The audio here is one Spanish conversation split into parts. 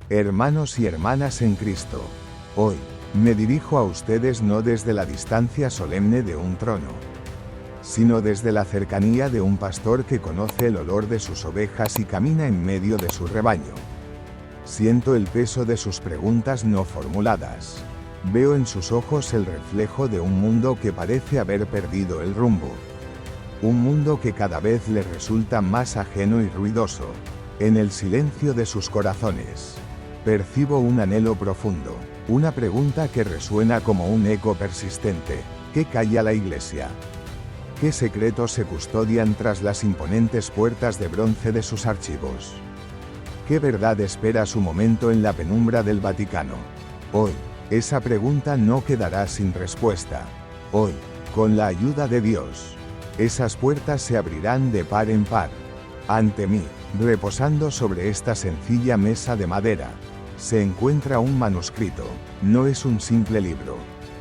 Hermanos y hermanas en Cristo, hoy, me dirijo a ustedes no desde la distancia solemne de un trono, sino desde la cercanía de un pastor que conoce el olor de sus ovejas y camina en medio de su rebaño. Siento el peso de sus preguntas no formuladas. Veo en sus ojos el reflejo de un mundo que parece haber perdido el rumbo. Un mundo que cada vez le resulta más ajeno y ruidoso. En el silencio de sus corazones, percibo un anhelo profundo, una pregunta que resuena como un eco persistente. ¿Qué calla la Iglesia? ¿Qué secretos se custodian tras las imponentes puertas de bronce de sus archivos? ¿Qué verdad espera su momento en la penumbra del Vaticano? Hoy, esa pregunta no quedará sin respuesta. Hoy, con la ayuda de Dios, esas puertas se abrirán de par en par. Ante mí, reposando sobre esta sencilla mesa de madera, se encuentra un manuscrito. No es un simple libro.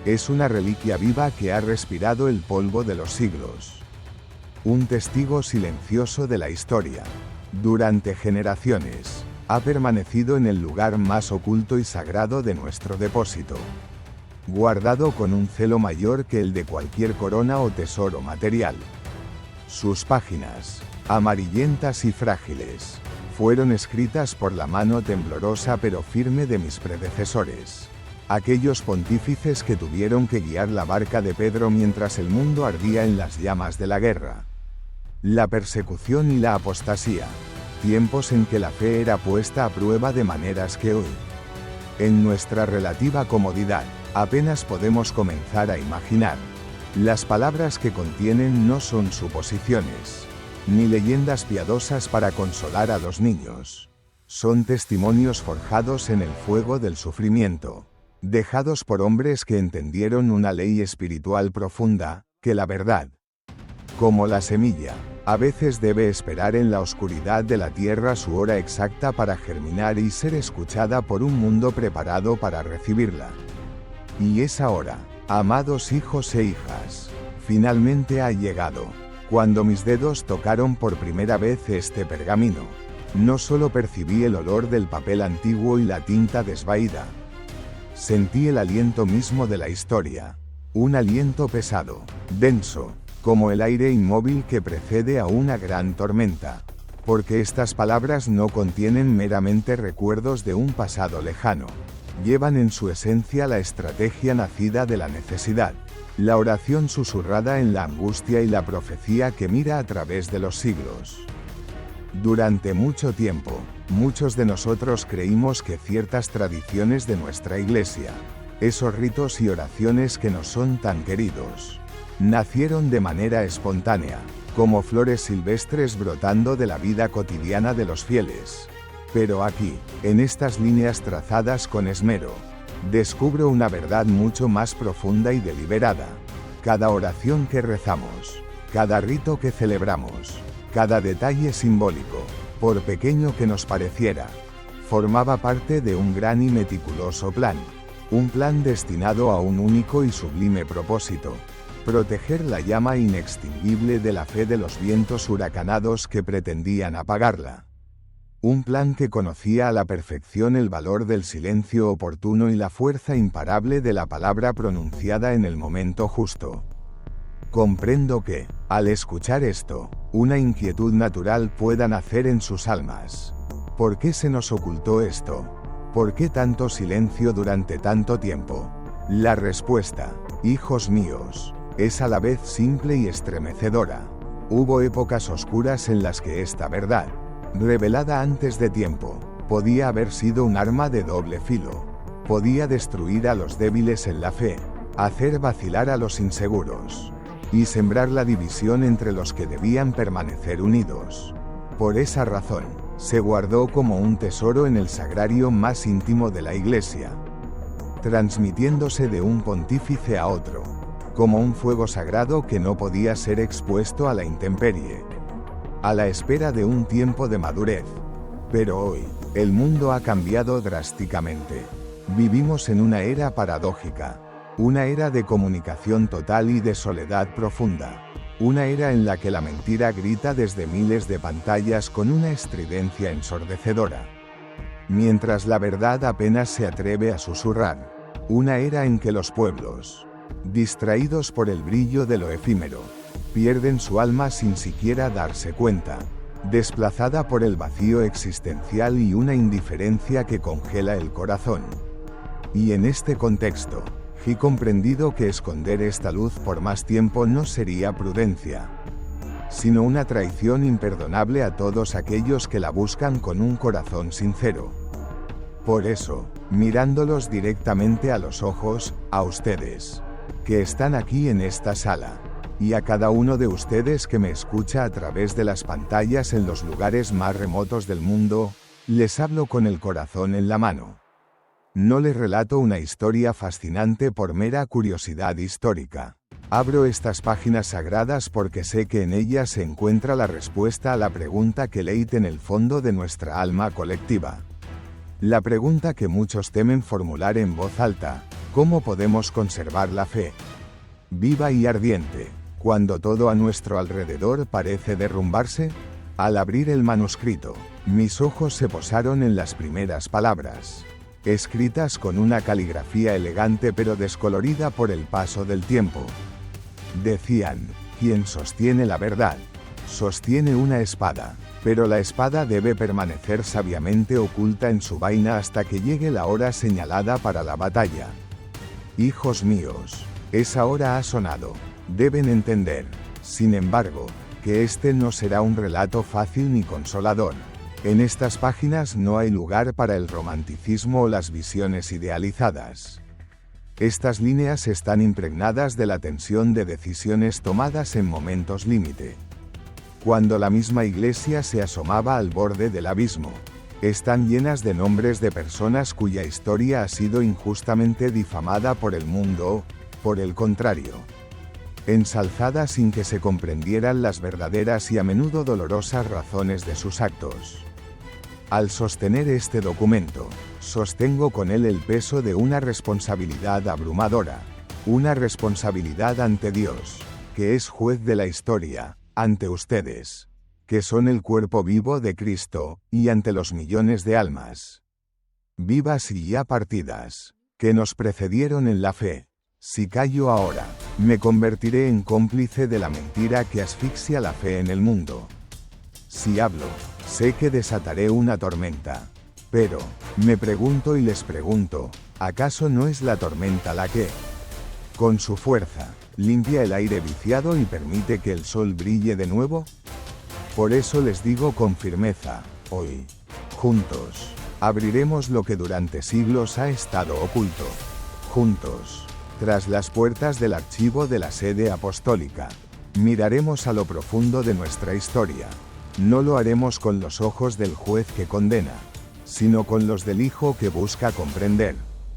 Es una reliquia viva que ha respirado el polvo de los siglos. Un testigo silencioso de la historia. Durante generaciones, ha permanecido en el lugar más oculto y sagrado de nuestro depósito. Guardado con un celo mayor que el de cualquier corona o tesoro material. Sus páginas, amarillentas y frágiles, fueron escritas por la mano temblorosa pero firme de mis predecesores. Aquellos pontífices que tuvieron que guiar la barca de Pedro mientras el mundo ardía en las llamas de la guerra, la persecución y la apostasía. Tiempos en que la fe era puesta a prueba de maneras que hoy, en nuestra relativa comodidad, apenas podemos comenzar a imaginar. Las palabras que contienen no son suposiciones, ni leyendas piadosas para consolar a los niños. Son testimonios forjados en el fuego del sufrimiento, dejados por hombres que entendieron una ley espiritual profunda, que la verdad, como la semilla, a veces debe esperar en la oscuridad de la tierra su hora exacta para germinar y ser escuchada por un mundo preparado para recibirla. Y esa hora, amados hijos e hijas, finalmente ha llegado. Cuando mis dedos tocaron por primera vez este pergamino, no solo percibí el olor del papel antiguo y la tinta desvaída. Sentí el aliento mismo de la historia. Un aliento pesado, denso, como el aire inmóvil que precede a una gran tormenta. Porque estas palabras no contienen meramente recuerdos de un pasado lejano. Llevan en su esencia la estrategia nacida de la necesidad. La oración susurrada en la angustia y la profecía que mira a través de los siglos. Durante mucho tiempo, muchos de nosotros creímos que ciertas tradiciones de nuestra Iglesia, esos ritos y oraciones que nos son tan queridos, nacieron de manera espontánea, como flores silvestres brotando de la vida cotidiana de los fieles. Pero aquí, en estas líneas trazadas con esmero, descubro una verdad mucho más profunda y deliberada. Cada oración que rezamos, cada rito que celebramos, cada detalle simbólico, por pequeño que nos pareciera, formaba parte de un gran y meticuloso plan. Un plan destinado a un único y sublime propósito: proteger la llama inextinguible de la fe de los vientos huracanados que pretendían apagarla. Un plan que conocía a la perfección el valor del silencio oportuno y la fuerza imparable de la palabra pronunciada en el momento justo. Comprendo que, al escuchar esto, una inquietud natural pueda nacer en sus almas. ¿Por qué se nos ocultó esto? ¿Por qué tanto silencio durante tanto tiempo? La respuesta, hijos míos, es a la vez simple y estremecedora. Hubo épocas oscuras en las que esta verdad, revelada antes de tiempo, podía haber sido un arma de doble filo. Podía destruir a los débiles en la fe, hacer vacilar a los inseguros, y sembrar la división entre los que debían permanecer unidos. Por esa razón, se guardó como un tesoro en el sagrario más íntimo de la Iglesia, transmitiéndose de un pontífice a otro, como un fuego sagrado que no podía ser expuesto a la intemperie, a la espera de un tiempo de madurez. Pero hoy, el mundo ha cambiado drásticamente. Vivimos en una era paradójica, una era de comunicación total y de soledad profunda, una era en la que la mentira grita desde miles de pantallas con una estridencia ensordecedora. mientras la verdad apenas se atreve a susurrar. Una era en que los pueblos, distraídos por el brillo de lo efímero, pierden su alma sin siquiera darse cuenta, desplazada por el vacío existencial y una indiferencia que congela el corazón. Y en este contexto, he comprendido que esconder esta luz por más tiempo no sería prudencia, sino una traición imperdonable a todos aquellos que la buscan con un corazón sincero. Por eso, mirándolos directamente a los ojos, a ustedes, que están aquí en esta sala, y a cada uno de ustedes que me escucha a través de las pantallas en los lugares más remotos del mundo, les hablo con el corazón en la mano. No les relato una historia fascinante por mera curiosidad histórica. Abro estas páginas sagradas porque sé que en ellas se encuentra la respuesta a la pregunta que leite en el fondo de nuestra alma colectiva. La pregunta que muchos temen formular en voz alta: ¿cómo podemos conservar la fe viva y ardiente cuando todo a nuestro alrededor parece derrumbarse? Al abrir el manuscrito, mis ojos se posaron en las primeras palabras, escritas con una caligrafía elegante pero descolorida por el paso del tiempo. Decían: quien sostiene la verdad, sostiene una espada, pero la espada debe permanecer sabiamente oculta en su vaina hasta que llegue la hora señalada para la batalla. Hijos míos, esa hora ha sonado. Deben entender, sin embargo, que este no será un relato fácil ni consolador. En estas páginas no hay lugar para el romanticismo o las visiones idealizadas. Estas líneas están impregnadas de la tensión de decisiones tomadas en momentos límite, cuando la misma Iglesia se asomaba al borde del abismo. Están llenas de nombres de personas cuya historia ha sido injustamente difamada por el mundo, por el contrario, ensalzada sin que se comprendieran las verdaderas y a menudo dolorosas razones de sus actos. Al sostener este documento, sostengo con él el peso de una responsabilidad abrumadora, una responsabilidad ante Dios, que es juez de la historia, ante ustedes, que son el cuerpo vivo de Cristo, y ante los millones de almas vivas y ya partidas, que nos precedieron en la fe. Si callo ahora, me convertiré en cómplice de la mentira que asfixia la fe en el mundo. Si hablo, sé que desataré una tormenta. Pero, me pregunto y les pregunto, ¿acaso no es la tormenta la que, con su fuerza, limpia el aire viciado y permite que el sol brille de nuevo? Por eso les digo con firmeza, hoy, juntos, abriremos lo que durante siglos ha estado oculto. Juntos, tras las puertas del archivo de la sede apostólica, miraremos a lo profundo de nuestra historia. No lo haremos con los ojos del juez que condena, sino con los del Hijo que busca comprender,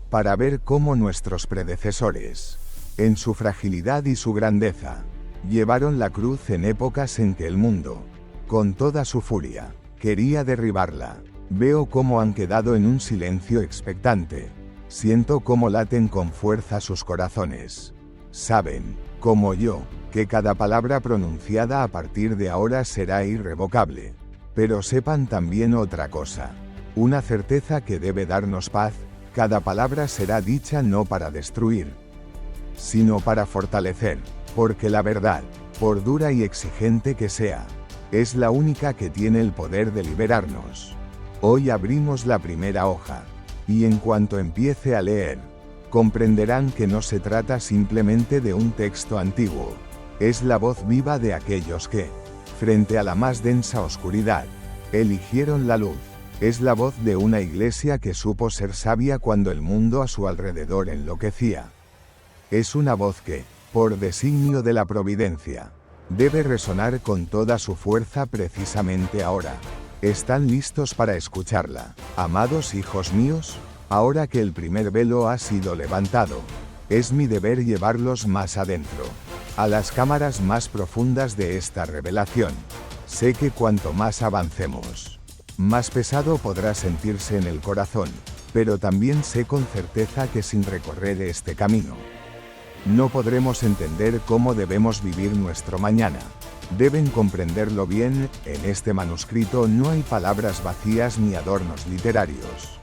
para ver cómo nuestros predecesores, en su fragilidad y su grandeza, llevaron la cruz en épocas en que el mundo, con toda su furia, quería derribarla. Veo cómo han quedado en un silencio expectante. Siento cómo laten con fuerza sus corazones. Saben, como yo, que cada palabra pronunciada a partir de ahora será irrevocable. Pero sepan también otra cosa. Una certeza que debe darnos paz: cada palabra será dicha no para destruir, sino para fortalecer, porque la verdad, por dura y exigente que sea, es la única que tiene el poder de liberarnos. Hoy abrimos la primera hoja, y en cuanto empiece a leer, comprenderán que no se trata simplemente de un texto antiguo. Es la voz viva de aquellos que, frente a la más densa oscuridad, eligieron la luz. Es la voz de una iglesia que supo ser sabia cuando el mundo a su alrededor enloquecía. Es una voz que, por designio de la providencia, debe resonar con toda su fuerza precisamente ahora. ¿Están listos para escucharla, amados hijos míos? Ahora que el primer velo ha sido levantado, es mi deber llevarlos más adentro, a las cámaras más profundas de esta revelación. Sé que cuanto más avancemos, más pesado podrá sentirse en el corazón, pero también sé con certeza que sin recorrer este camino, no podremos entender cómo debemos vivir nuestro mañana. Deben comprenderlo bien, en este manuscrito no hay palabras vacías ni adornos literarios.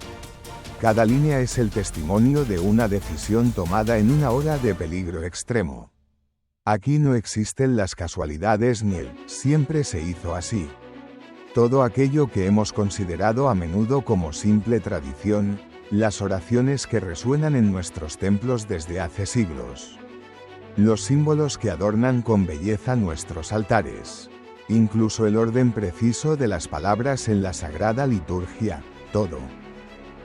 Cada línea es el testimonio de una decisión tomada en una hora de peligro extremo. Aquí no existen las casualidades ni el «siempre se hizo así». Todo aquello que hemos considerado a menudo como simple tradición, las oraciones que resuenan en nuestros templos desde hace siglos. Los símbolos que adornan con belleza nuestros altares. Incluso el orden preciso de las palabras en la sagrada liturgia, todo.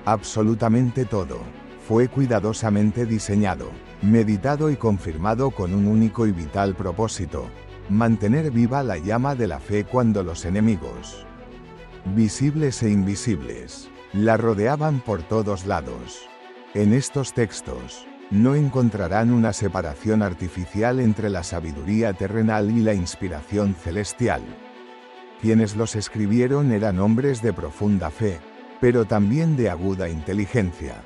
Absolutamente todo. Fue cuidadosamente diseñado, meditado y confirmado con un único y vital propósito: mantener viva la llama de la fe cuando los enemigos, visibles e invisibles, la rodeaban por todos lados. En estos textos, no encontrarán una separación artificial entre la sabiduría terrenal y la inspiración celestial. Quienes los escribieron eran hombres de profunda fe, pero también de aguda inteligencia.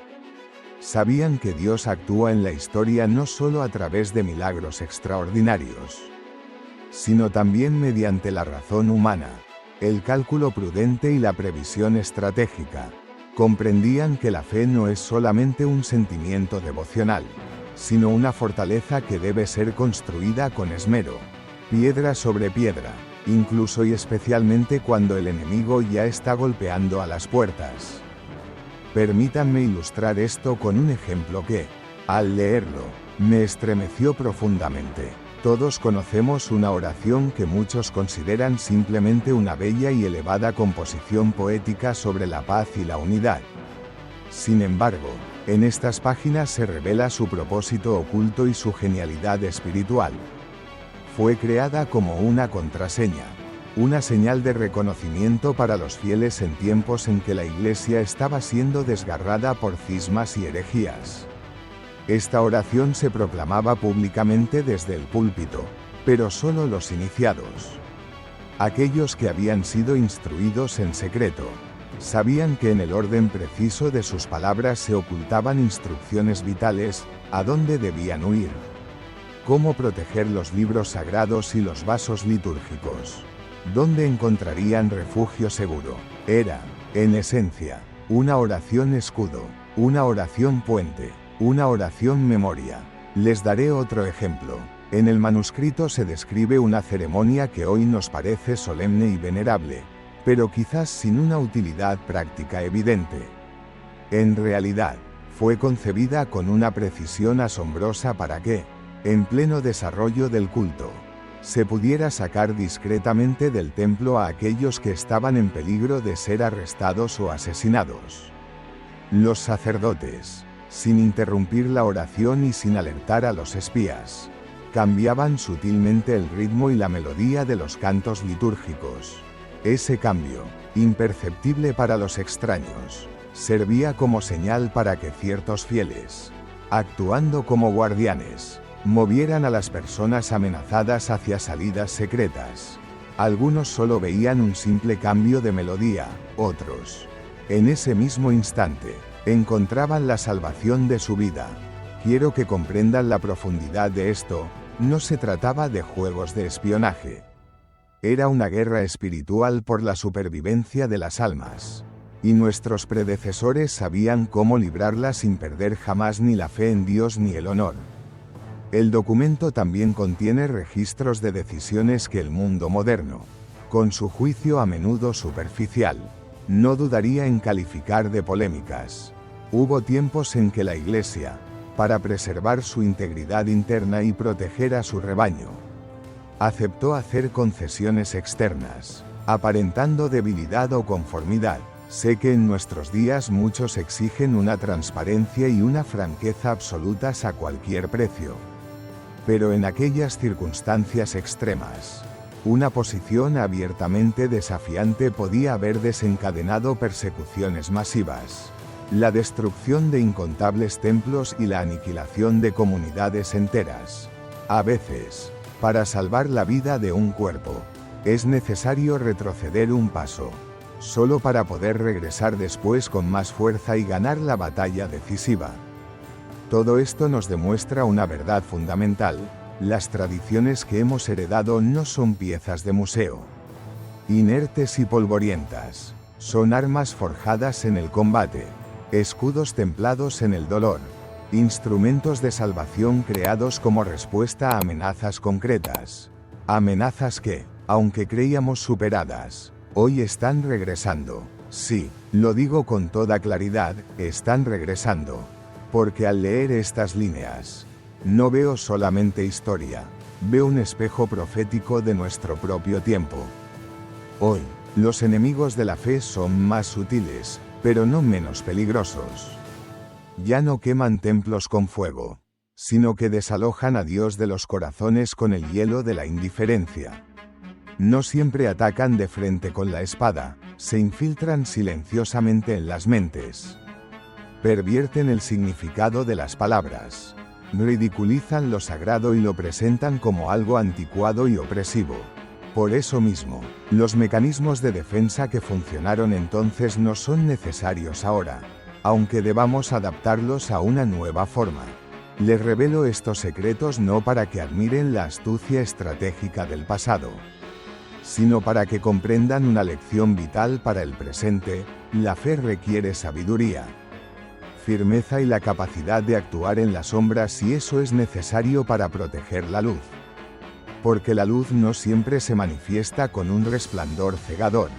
Sabían que Dios actúa en la historia no solo a través de milagros extraordinarios, sino también mediante la razón humana, el cálculo prudente y la previsión estratégica. Comprendían que la fe no es solamente un sentimiento devocional, sino una fortaleza que debe ser construida con esmero, piedra sobre piedra, incluso y especialmente cuando el enemigo ya está golpeando a las puertas. Permítanme ilustrar esto con un ejemplo que, al leerlo, me estremeció profundamente. Todos conocemos una oración que muchos consideran simplemente una bella y elevada composición poética sobre la paz y la unidad. Sin embargo, en estas páginas se revela su propósito oculto y su genialidad espiritual. Fue creada como una contraseña, una señal de reconocimiento para los fieles en tiempos en que la Iglesia estaba siendo desgarrada por cismas y herejías. Esta oración se proclamaba públicamente desde el púlpito, pero solo los iniciados. Aquellos que habían sido instruidos en secreto, sabían que en el orden preciso de sus palabras se ocultaban instrucciones vitales: a dónde debían huir, cómo proteger los libros sagrados y los vasos litúrgicos, dónde encontrarían refugio seguro. Era, en esencia, una oración escudo, una oración puente, una oración memoria. Les daré otro ejemplo. En el manuscrito se describe una ceremonia que hoy nos parece solemne y venerable, pero quizás sin una utilidad práctica evidente. En realidad, fue concebida con una precisión asombrosa para que, en pleno desarrollo del culto, se pudiera sacar discretamente del templo a aquellos que estaban en peligro de ser arrestados o asesinados. Los sacerdotes, sin interrumpir la oración y sin alertar a los espías, cambiaban sutilmente el ritmo y la melodía de los cantos litúrgicos. Ese cambio, imperceptible para los extraños, servía como señal para que ciertos fieles, actuando como guardianes, movieran a las personas amenazadas hacia salidas secretas. Algunos solo veían un simple cambio de melodía, otros, en ese mismo instante, encontraban la salvación de su vida. Quiero que comprendan la profundidad de esto. No se trataba de juegos de espionaje. Era una guerra espiritual por la supervivencia de las almas. Y nuestros predecesores sabían cómo librarla sin perder jamás ni la fe en Dios ni el honor. El documento también contiene registros de decisiones que el mundo moderno, con su juicio a menudo superficial, no dudaría en calificar de polémicas. Hubo tiempos en que la Iglesia, para preservar su integridad interna y proteger a su rebaño, aceptó hacer concesiones externas, aparentando debilidad o conformidad. Sé que en nuestros días muchos exigen una transparencia y una franqueza absolutas a cualquier precio. Pero en aquellas circunstancias extremas, una posición abiertamente desafiante podía haber desencadenado persecuciones masivas, la destrucción de incontables templos y la aniquilación de comunidades enteras. A veces, para salvar la vida de un cuerpo, es necesario retroceder un paso, solo para poder regresar después con más fuerza y ganar la batalla decisiva. Todo esto nos demuestra una verdad fundamental: Las tradiciones que hemos heredado no son piezas de museo. Inertes y polvorientas. Son armas forjadas en el combate. Escudos templados en el dolor. Instrumentos de salvación creados como respuesta a amenazas concretas. Amenazas que, aunque creíamos superadas, hoy están regresando. Sí, lo digo con toda claridad, están regresando. Porque al leer estas líneas, no veo solamente historia, veo un espejo profético de nuestro propio tiempo. Hoy, los enemigos de la fe son más sutiles, pero no menos peligrosos. Ya no queman templos con fuego, sino que desalojan a Dios de los corazones con el hielo de la indiferencia. No siempre atacan de frente con la espada, se infiltran silenciosamente en las mentes. Pervierten el significado de las palabras. Ridiculizan lo sagrado y lo presentan como algo anticuado y opresivo. Por eso mismo, los mecanismos de defensa que funcionaron entonces no son necesarios ahora, aunque debamos adaptarlos a una nueva forma. Les revelo estos secretos no para que admiren la astucia estratégica del pasado, sino para que comprendan una lección vital para el presente. La fe requiere sabiduría, firmeza y la capacidad de actuar en la sombra si eso es necesario para proteger la luz. Porque la luz no siempre se manifiesta con un resplandor cegador.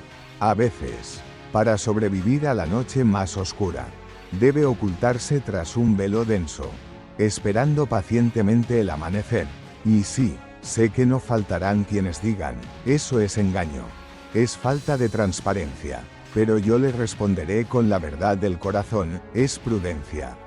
A veces, para sobrevivir a la noche más oscura, debe ocultarse tras un velo denso, esperando pacientemente el amanecer. Y sí, sé que no faltarán quienes digan, eso es engaño, es falta de transparencia, pero yo les responderé con la verdad del corazón, es prudencia.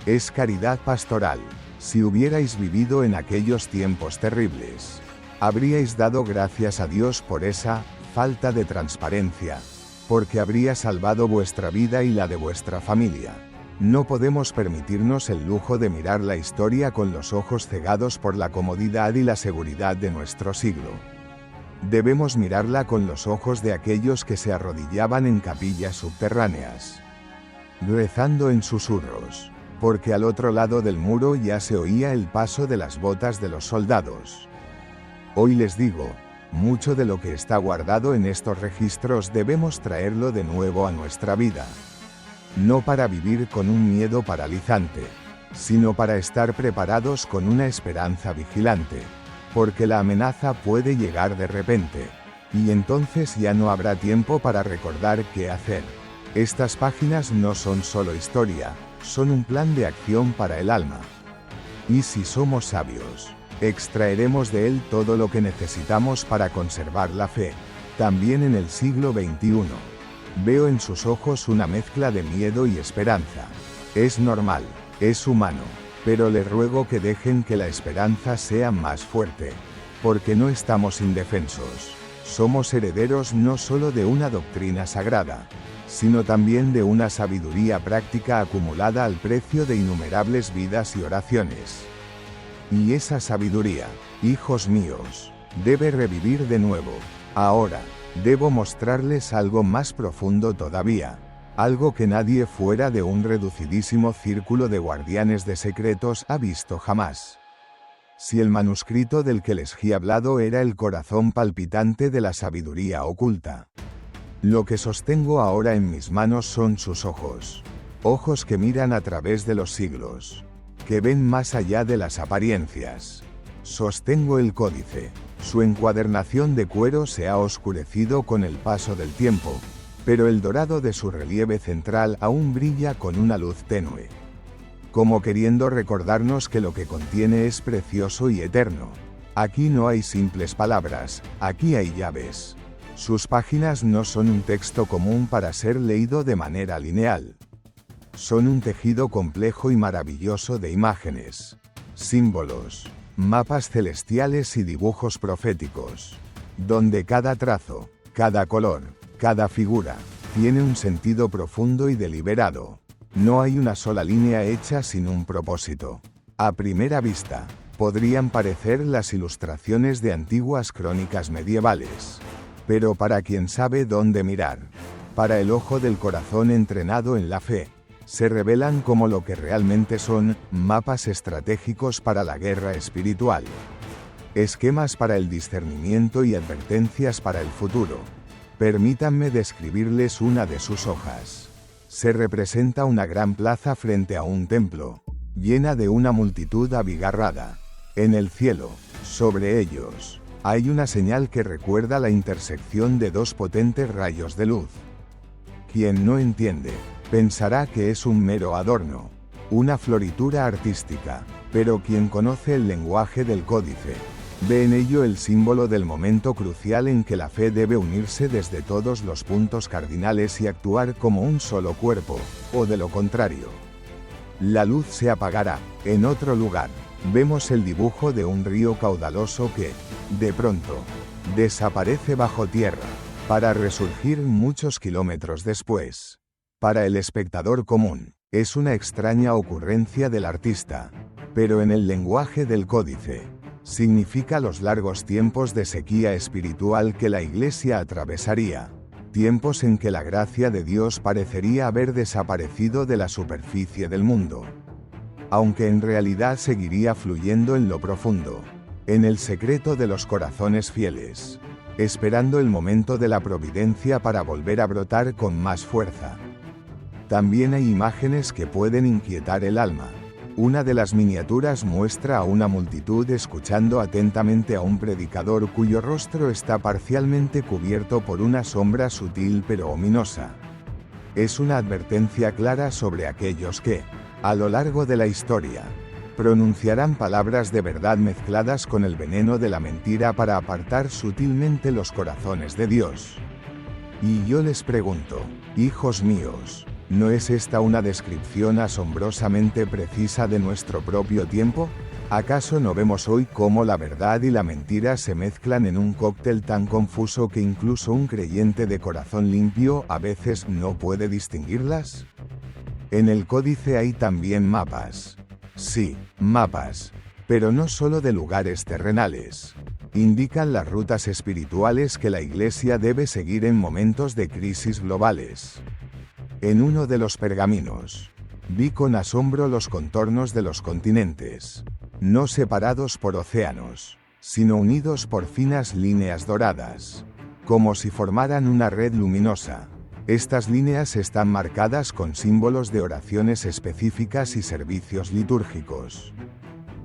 Es caridad pastoral. Si hubierais vivido en aquellos tiempos terribles, habríais dado gracias a Dios por esa falta de transparencia, porque habría salvado vuestra vida y la de vuestra familia. No podemos permitirnos el lujo de mirar la historia con los ojos cegados por la comodidad y la seguridad de nuestro siglo. Debemos mirarla con los ojos de aquellos que se arrodillaban en capillas subterráneas, rezando en susurros, porque al otro lado del muro ya se oía el paso de las botas de los soldados. Hoy les digo, mucho de lo que está guardado en estos registros debemos traerlo de nuevo a nuestra vida. No para vivir con un miedo paralizante, sino para estar preparados con una esperanza vigilante, porque la amenaza puede llegar de repente, y entonces ya no habrá tiempo para recordar qué hacer. Estas páginas no son solo historia, son un plan de acción para el alma. Y si somos sabios, extraeremos de él todo lo que necesitamos para conservar la fe, también en el siglo XXI. Veo en sus ojos una mezcla de miedo y esperanza. Es normal, es humano, pero les ruego que dejen que la esperanza sea más fuerte, porque no estamos indefensos. Somos herederos no solo de una doctrina sagrada, sino también de una sabiduría práctica acumulada al precio de innumerables vidas y oraciones. Y esa sabiduría, hijos míos, debe revivir de nuevo. Ahora, debo mostrarles algo más profundo todavía, algo que nadie fuera de un reducidísimo círculo de guardianes de secretos ha visto jamás. Si el manuscrito del que les he hablado era el corazón palpitante de la sabiduría oculta, lo que sostengo ahora en mis manos son sus ojos. Ojos que miran a través de los siglos, que ven más allá de las apariencias. Sostengo el códice. Su encuadernación de cuero se ha oscurecido con el paso del tiempo, pero el dorado de su relieve central aún brilla con una luz tenue, como queriendo recordarnos que lo que contiene es precioso y eterno. Aquí no hay simples palabras, aquí hay llaves. Sus páginas no son un texto común para ser leído de manera lineal. Son un tejido complejo y maravilloso de imágenes, símbolos, mapas celestiales y dibujos proféticos, donde cada trazo, cada color, cada figura, tiene un sentido profundo y deliberado. No hay una sola línea hecha sin un propósito. A primera vista, podrían parecer las ilustraciones de antiguas crónicas medievales. Pero para quien sabe dónde mirar, para el ojo del corazón entrenado en la fe, se revelan como lo que realmente son: mapas estratégicos para la guerra espiritual, esquemas para el discernimiento y advertencias para el futuro. Permítanme describirles una de sus hojas. Se representa una gran plaza frente a un templo, llena de una multitud abigarrada. En el cielo, sobre ellos, hay una señal que recuerda la intersección de dos potentes rayos de luz. Quien no entiende, pensará que es un mero adorno, una floritura artística, pero quien conoce el lenguaje del códice, ve en ello el símbolo del momento crucial en que la fe debe unirse desde todos los puntos cardinales y actuar como un solo cuerpo, o de lo contrario, la luz se apagará. En otro lugar, vemos el dibujo de un río caudaloso que, de pronto, desaparece bajo tierra, para resurgir muchos kilómetros después. Para el espectador común, es una extraña ocurrencia del artista, pero en el lenguaje del códice, significa los largos tiempos de sequía espiritual que la Iglesia atravesaría, tiempos en que la gracia de Dios parecería haber desaparecido de la superficie del mundo, aunque en realidad seguiría fluyendo en lo profundo, en el secreto de los corazones fieles, esperando el momento de la providencia para volver a brotar con más fuerza. También hay imágenes que pueden inquietar el alma. Una de las miniaturas muestra a una multitud escuchando atentamente a un predicador cuyo rostro está parcialmente cubierto por una sombra sutil pero ominosa. Es una advertencia clara sobre aquellos que, a lo largo de la historia, pronunciarán palabras de verdad mezcladas con el veneno de la mentira para apartar sutilmente los corazones de Dios. Y yo les pregunto, hijos míos, ¿no es esta una descripción asombrosamente precisa de nuestro propio tiempo? ¿Acaso no vemos hoy cómo la verdad y la mentira se mezclan en un cóctel tan confuso que incluso un creyente de corazón limpio a veces no puede distinguirlas? En el códice hay también mapas. Sí, mapas, pero no solo de lugares terrenales. Indican las rutas espirituales que la Iglesia debe seguir en momentos de crisis globales. En uno de los pergaminos, vi con asombro los contornos de los continentes, no separados por océanos, sino unidos por finas líneas doradas, como si formaran una red luminosa. Estas líneas están marcadas con símbolos de oraciones específicas y servicios litúrgicos,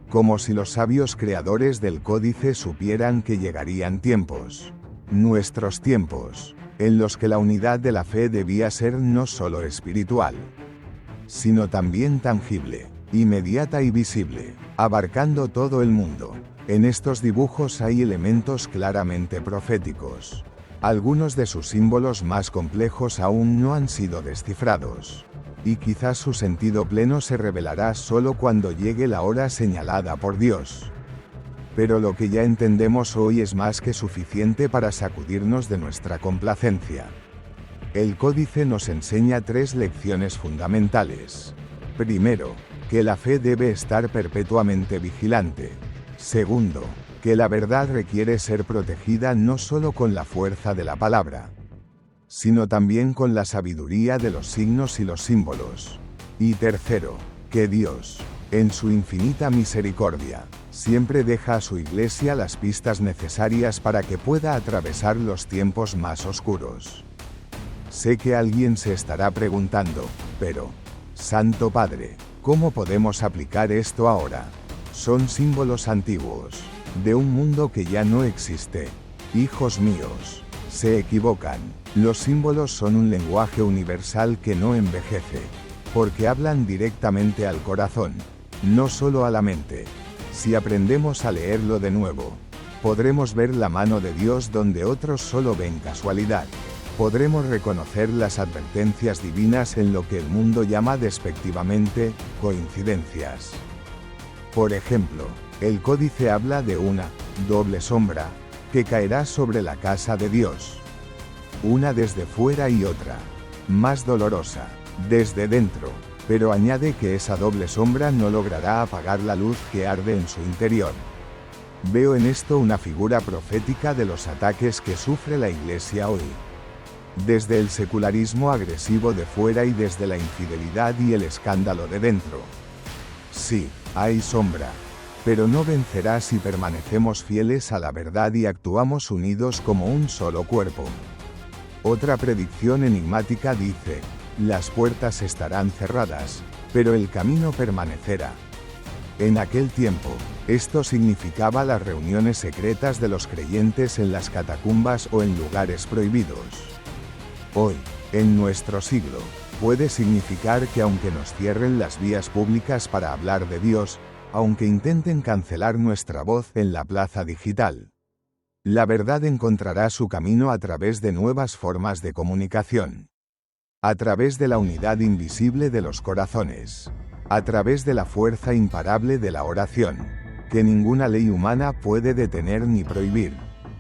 como si los sabios creadores del códice supieran que llegarían tiempos, nuestros tiempos, en los que la unidad de la fe debía ser no solo espiritual, sino también tangible, inmediata y visible, abarcando todo el mundo. En estos dibujos hay elementos claramente proféticos. Algunos de sus símbolos más complejos aún no han sido descifrados, y quizás su sentido pleno se revelará solo cuando llegue la hora señalada por Dios. Pero lo que ya entendemos hoy es más que suficiente para sacudirnos de nuestra complacencia. El códice nos enseña 3 lecciones fundamentales. Primero, que la fe debe estar perpetuamente vigilante. Segundo, que la verdad requiere ser protegida no solo con la fuerza de la palabra, sino también con la sabiduría de los signos y los símbolos. Y tercero, que Dios, en su infinita misericordia, siempre deja a su Iglesia las pistas necesarias para que pueda atravesar los tiempos más oscuros. Sé que alguien se estará preguntando, pero, Santo Padre, ¿cómo podemos aplicar esto ahora? Son símbolos antiguos, de un mundo que ya no existe. Hijos míos, se equivocan. Los símbolos son un lenguaje universal que no envejece, porque hablan directamente al corazón, no solo a la mente. Si aprendemos a leerlo de nuevo, podremos ver la mano de Dios donde otros solo ven casualidad. Podremos reconocer las advertencias divinas en lo que el mundo llama despectivamente coincidencias. Por ejemplo, el códice habla de una doble sombra que caerá sobre la casa de Dios. Una desde fuera y otra, más dolorosa, desde dentro, pero añade que esa doble sombra no logrará apagar la luz que arde en su interior. Veo en esto una figura profética de los ataques que sufre la Iglesia hoy. desde el secularismo agresivo de fuera y desde la infidelidad y el escándalo de dentro. Sí, hay sombra, pero no vencerá si permanecemos fieles a la verdad y actuamos unidos como un solo cuerpo. Otra predicción enigmática dice: las puertas estarán cerradas, pero el camino permanecerá. En aquel tiempo, esto significaba las reuniones secretas de los creyentes en las catacumbas o en lugares prohibidos. Hoy, en nuestro siglo, puede significar que aunque nos cierren las vías públicas para hablar de Dios, aunque intenten cancelar nuestra voz en la plaza digital, la verdad encontrará su camino a través de nuevas formas de comunicación. A través de la unidad invisible de los corazones. A través de la fuerza imparable de la oración, que ninguna ley humana puede detener ni prohibir.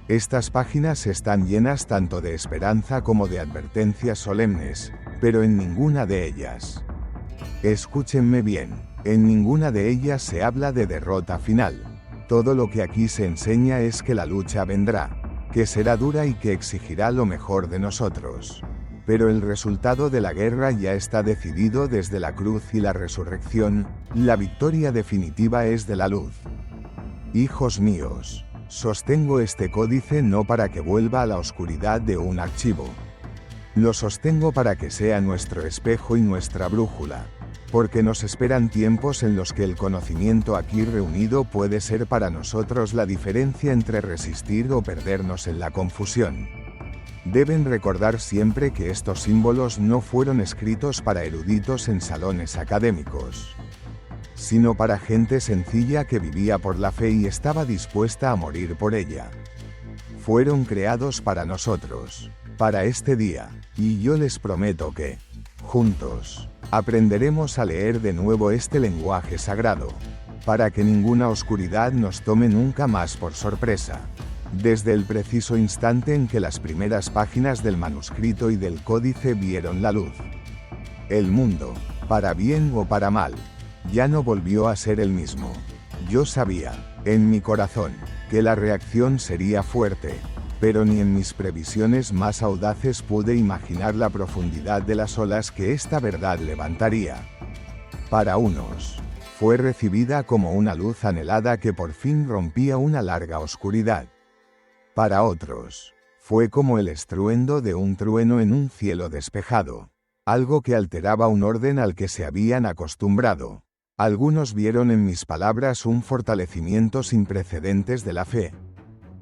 Estas páginas están llenas tanto de esperanza como de advertencias solemnes, pero en ninguna de ellas. Escúchenme bien, en ninguna de ellas se habla de derrota final. Todo lo que aquí se enseña es que la lucha vendrá, que será dura y que exigirá lo mejor de nosotros. Pero el resultado de la guerra ya está decidido desde la cruz y la resurrección, la victoria definitiva es de la luz. Hijos míos, sostengo este códice no para que vuelva a la oscuridad de un archivo. Lo sostengo para que sea nuestro espejo y nuestra brújula, porque nos esperan tiempos en los que el conocimiento aquí reunido puede ser para nosotros la diferencia entre resistir o perdernos en la confusión. Deben recordar siempre que estos símbolos no fueron escritos para eruditos en salones académicos, sino para gente sencilla que vivía por la fe y estaba dispuesta a morir por ella. Fueron creados para nosotros, para este día, y yo les prometo que, juntos, aprenderemos a leer de nuevo este lenguaje sagrado, para que ninguna oscuridad nos tome nunca más por sorpresa. Desde el preciso instante en que las primeras páginas del manuscrito y del códice vieron la luz, el mundo, para bien o para mal, ya no volvió a ser el mismo. Yo sabía, en mi corazón, que la reacción sería fuerte, pero ni en mis previsiones más audaces pude imaginar la profundidad de las olas que esta verdad levantaría. Para unos, fue recibida como una luz anhelada que por fin rompía una larga oscuridad. Para otros, fue como el estruendo de un trueno en un cielo despejado, algo que alteraba un orden al que se habían acostumbrado. Algunos vieron en mis palabras un fortalecimiento sin precedentes de la fe.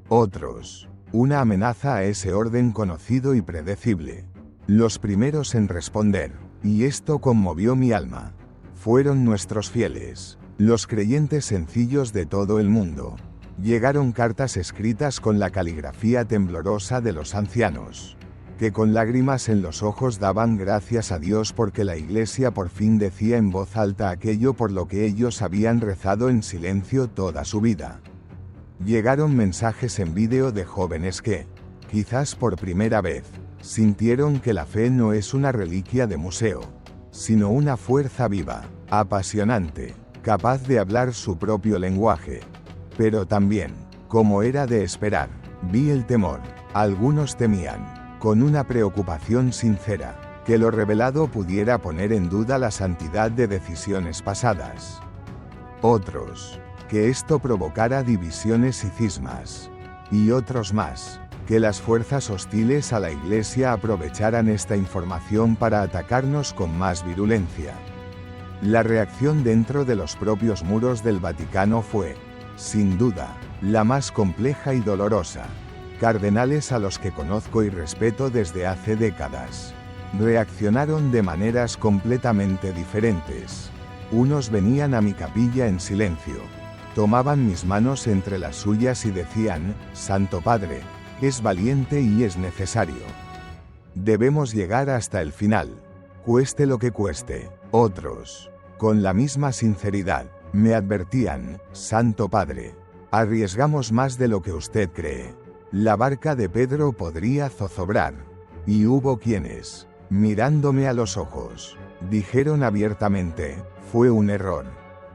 Otros, una amenaza a ese orden conocido y predecible. Los primeros en responder, y esto conmovió mi alma, fueron nuestros fieles, los creyentes sencillos de todo el mundo. Llegaron cartas escritas con la caligrafía temblorosa de los ancianos, que con lágrimas en los ojos daban gracias a Dios porque la Iglesia por fin decía en voz alta aquello por lo que ellos habían rezado en silencio toda su vida. Llegaron mensajes en vídeo de jóvenes que, quizás por primera vez, sintieron que la fe no es una reliquia de museo, sino una fuerza viva, apasionante, capaz de hablar su propio lenguaje. Pero también, como era de esperar, vi el temor. Algunos temían, con una preocupación sincera, que lo revelado pudiera poner en duda la santidad de decisiones pasadas. Otros, que esto provocara divisiones y cismas. Y otros más, que las fuerzas hostiles a la Iglesia aprovecharan esta información para atacarnos con más virulencia. La reacción dentro de los propios muros del Vaticano fue, sin duda, la más compleja y dolorosa. Cardenales a los que conozco y respeto desde hace décadas reaccionaron de maneras completamente diferentes. Unos venían a mi capilla en silencio, tomaban mis manos entre las suyas y decían: Santo Padre, es valiente y es necesario. Debemos llegar hasta el final, cueste lo que cueste. Otros, con la misma sinceridad, me advertían: Santo Padre, arriesgamos más de lo que usted cree. La barca de Pedro podría zozobrar. Y hubo quienes, mirándome a los ojos, dijeron abiertamente: fue un error.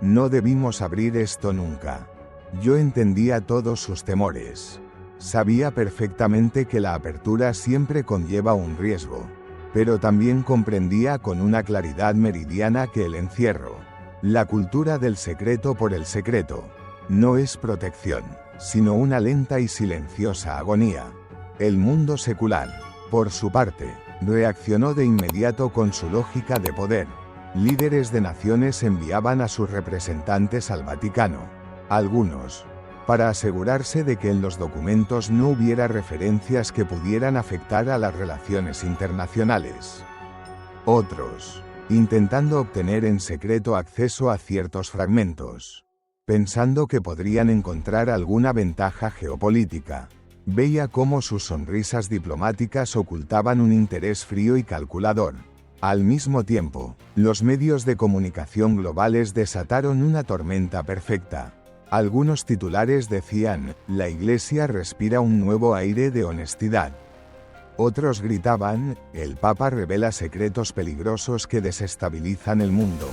No debimos abrir esto nunca. Yo entendía todos sus temores. Sabía perfectamente que la apertura siempre conlleva un riesgo, pero también comprendía con una claridad meridiana que el encierro, la cultura del secreto por el secreto, no es protección, sino una lenta y silenciosa agonía. El mundo secular, por su parte, reaccionó de inmediato con su lógica de poder. Líderes de naciones enviaban a sus representantes al Vaticano, algunos, para asegurarse de que en los documentos no hubiera referencias que pudieran afectar a las relaciones internacionales. Otros, intentando obtener en secreto acceso a ciertos fragmentos, pensando que podrían encontrar alguna ventaja geopolítica. Veía cómo sus sonrisas diplomáticas ocultaban un interés frío y calculador. Al mismo tiempo, los medios de comunicación globales desataron una tormenta perfecta. Algunos titulares decían, la Iglesia respira un nuevo aire de honestidad. Otros gritaban, el Papa revela secretos peligrosos que desestabilizan el mundo.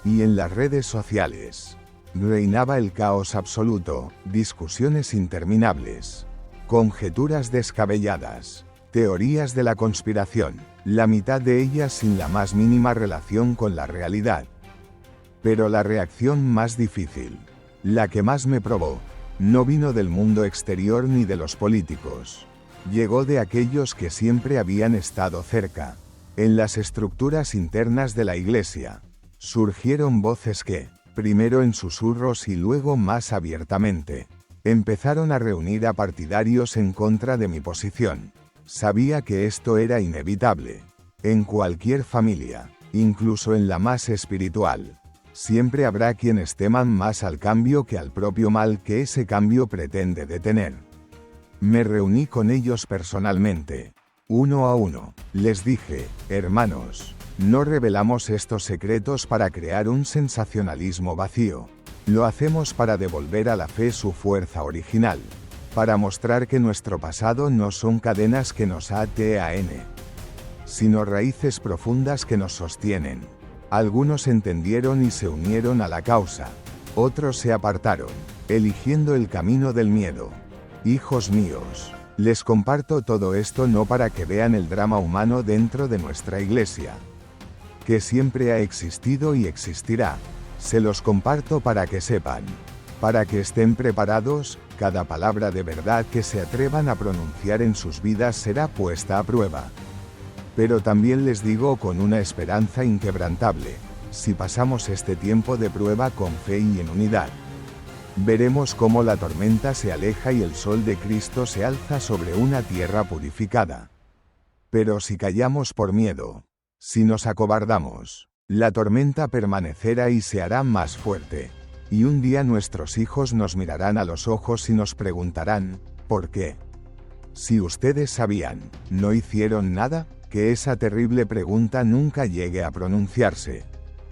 Y en las redes sociales, reinaba el caos absoluto, discusiones interminables, conjeturas descabelladas, teorías de la conspiración, la mitad de ellas sin la más mínima relación con la realidad. Pero la reacción más difícil, la que más me probó, no vino del mundo exterior ni de los políticos. Llegó de aquellos que siempre habían estado cerca. En las estructuras internas de la Iglesia, surgieron voces que, primero en susurros y luego más abiertamente, empezaron a reunir a partidarios en contra de mi posición. Sabía que esto era inevitable. En cualquier familia, incluso en la más espiritual, siempre habrá quienes teman más al cambio que al propio mal que ese cambio pretende detener. Me reuní con ellos personalmente, uno a uno. Les dije, hermanos, no revelamos estos secretos para crear un sensacionalismo vacío. Lo hacemos para devolver a la fe su fuerza original, para mostrar que nuestro pasado no son cadenas que nos aten, sino raíces profundas que nos sostienen. Algunos entendieron y se unieron a la causa, otros se apartaron, eligiendo el camino del miedo. Hijos míos, les comparto todo esto no para que vean el drama humano dentro de nuestra Iglesia, que siempre ha existido y existirá. Se los comparto para que sepan, para que estén preparados, cada palabra de verdad que se atrevan a pronunciar en sus vidas será puesta a prueba. Pero también les digo con una esperanza inquebrantable, si pasamos este tiempo de prueba con fe y en unidad, veremos cómo la tormenta se aleja y el sol de Cristo se alza sobre una tierra purificada. Pero si callamos por miedo, si nos acobardamos, la tormenta permanecerá y se hará más fuerte. Y un día nuestros hijos nos mirarán a los ojos y nos preguntarán, ¿por qué? Si ustedes sabían, ¿no hicieron nada? Que esa terrible pregunta nunca llegue a pronunciarse.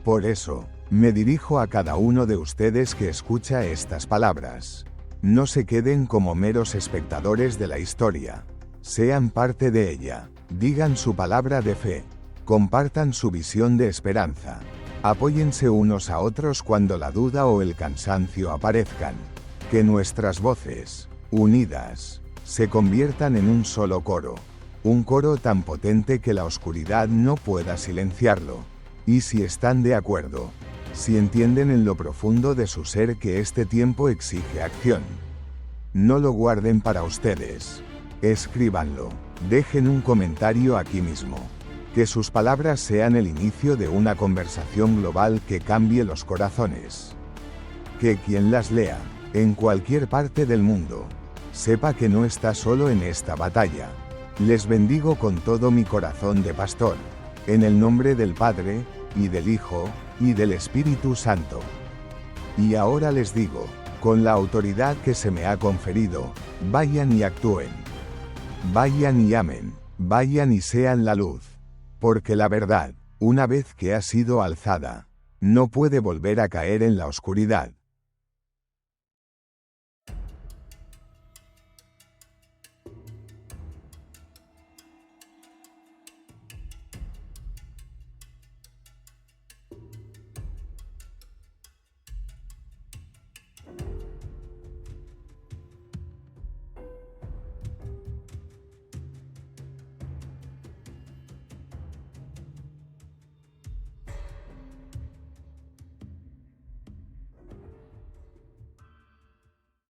Por eso, me dirijo a cada uno de ustedes que escucha estas palabras. No se queden como meros espectadores de la historia. Sean parte de ella. Digan su palabra de fe. Compartan su visión de esperanza. Apóyense unos a otros cuando la duda o el cansancio aparezcan. Que nuestras voces, unidas, se conviertan en un solo coro. Un coro tan potente que la oscuridad no pueda silenciarlo. Y si están de acuerdo, si entienden en lo profundo de su ser que este tiempo exige acción, no lo guarden para ustedes. Escríbanlo. Dejen un comentario aquí mismo. Que sus palabras sean el inicio de una conversación global que cambie los corazones. Que quien las lea, en cualquier parte del mundo, sepa que no está solo en esta batalla. Les bendigo con todo mi corazón de pastor, en el nombre del Padre, y del Hijo, y del Espíritu Santo. Y ahora les digo, con la autoridad que se me ha conferido, vayan y actúen. Vayan y amen, vayan y sean la luz. Porque la verdad, una vez que ha sido alzada, no puede volver a caer en la oscuridad.